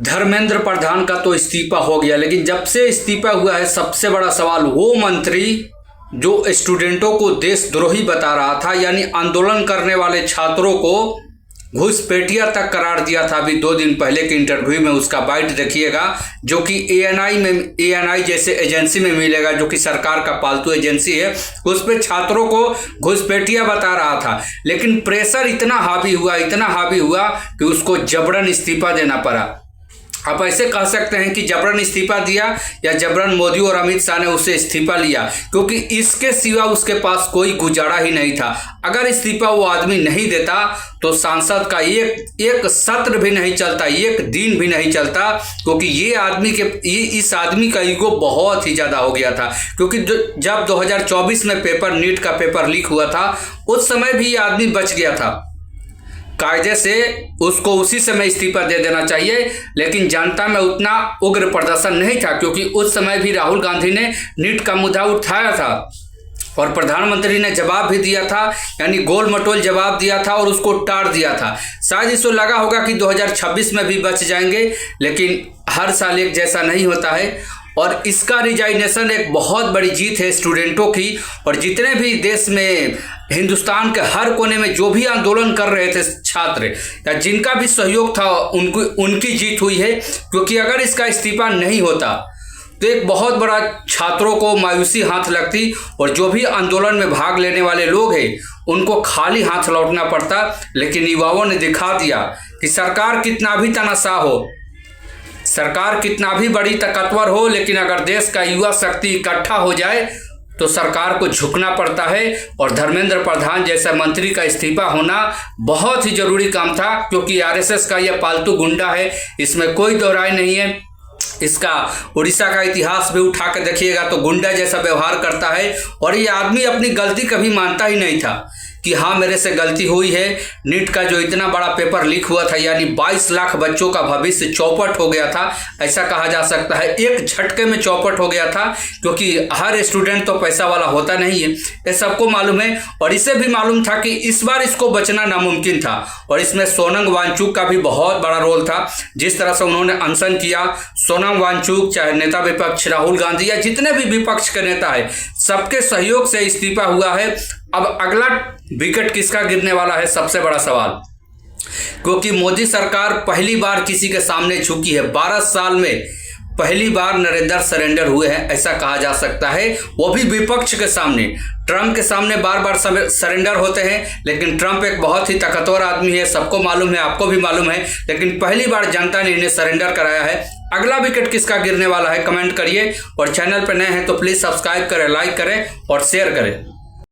धर्मेंद्र प्रधान का तो इस्तीफा हो गया, लेकिन जब से इस्तीफा हुआ है सबसे बड़ा सवाल वो मंत्री जो स्टूडेंटों को देशद्रोही बता रहा था, यानी आंदोलन करने वाले छात्रों को घुसपैठिया तक करार दिया था। अभी 2 दिन पहले के इंटरव्यू में उसका बाइट देखिएगा, जो कि एएनआई जैसे एजेंसी में मिलेगा, जो कि सरकार का पालतू एजेंसी है। उस पर छात्रों को घुसपैठिया बता रहा था, लेकिन प्रेशर इतना हावी हुआ कि उसको जबरन इस्तीफा देना पड़ा। आप ऐसे कह सकते हैं कि जबरन इस्तीफा दिया या जबरन मोदी और अमित शाह ने उसे इस्तीफा लिया, क्योंकि इसके सिवा उसके पास कोई गुजारा ही नहीं था। अगर इस्तीफा वो आदमी नहीं देता तो सांसद का एक सत्र भी नहीं चलता, एक दिन भी नहीं चलता, क्योंकि इस आदमी का ईगो बहुत ही ज़्यादा हो गया था। क्योंकि जब 2024 में नीट का पेपर लीक हुआ था, उस समय भी ये आदमी बच गया था। कायदे से उसको उसी समय इस्तीफा दे देना चाहिए, लेकिन जनता में उतना उग्र प्रदर्शन नहीं था, क्योंकि उस समय भी राहुल गांधी ने नीट का मुद्दा उठाया था और प्रधानमंत्री ने जवाब भी दिया था, यानी गोल मटोल जवाब दिया था और उसको टाड़ दिया था। शायद इसको लगा होगा कि 2026 में भी बच जाएंगे, लेकिन हर साल एक जैसा नहीं होता है। और इसका रिजाइनेशन एक बहुत बड़ी जीत है स्टूडेंटों की, और जितने भी देश में हिंदुस्तान के हर कोने में जो भी आंदोलन कर रहे थे छात्र या जिनका भी सहयोग था उनकी जीत हुई है। क्योंकि अगर इसका इस्तीफा नहीं होता तो एक बहुत बड़ा छात्रों को मायूसी हाथ लगती, और जो भी आंदोलन में भाग लेने वाले लोग हैं उनको खाली हाथ लौटना पड़ता। लेकिन युवाओं ने दिखा दिया कि सरकार कितना भी तनाशाह हो, सरकार कितना भी बड़ी ताकतवर हो, लेकिन अगर देश का युवा शक्ति इकट्ठा हो जाए तो सरकार को झुकना पड़ता है। और धर्मेंद्र प्रधान जैसा मंत्री का इस्तीफा होना बहुत ही जरूरी काम था, क्योंकि आरएसएस का यह पालतू गुंडा है, इसमें कोई दो राय नहीं है। इसका उड़ीसा का इतिहास भी उठा कर देखिएगा तो गुंडा जैसा व्यवहार करता है, और ये आदमी अपनी गलती कभी मानता ही नहीं था कि हाँ मेरे से गलती हुई है। नीट का जो इतना बड़ा पेपर लीक हुआ था, यानी 22 लाख बच्चों का भविष्य चौपट हो गया था, ऐसा कहा जा सकता है। एक झटके में चौपट हो गया था, क्योंकि हर स्टूडेंट तो पैसा वाला होता नहीं है, ये सबको मालूम है। और इसे भी मालूम था कि इस बार इसको बचना नामुमकिन था, और इसमें सोनम वांगचुक का भी बहुत बड़ा रोल था। जिस तरह से उन्होंने अनशन किया, सोनम वांगचुक चाहे नेता विपक्ष राहुल गांधी या जितने भी विपक्ष के नेता है, सबके सहयोग से इस्तीफा हुआ है। अब अगला विकेट किसका गिरने वाला है, सबसे बड़ा सवाल, क्योंकि मोदी सरकार पहली बार किसी के सामने झुकी है। 12 साल में पहली बार नरेंद्र सरेंडर हुए हैं, ऐसा कहा जा सकता है, वो भी विपक्ष के सामने। ट्रंप के सामने बार बार सरेंडर होते हैं, लेकिन ट्रंप एक बहुत ही ताकतवर आदमी है, सबको मालूम है, आपको भी मालूम है, लेकिन पहली बार जनता ने इन्हें सरेंडर कराया है। अगला विकेट किसका गिरने वाला है कमेंट करिए, और चैनल पर नए हैं तो प्लीज़ सब्सक्राइब करें, लाइक करें और शेयर करें।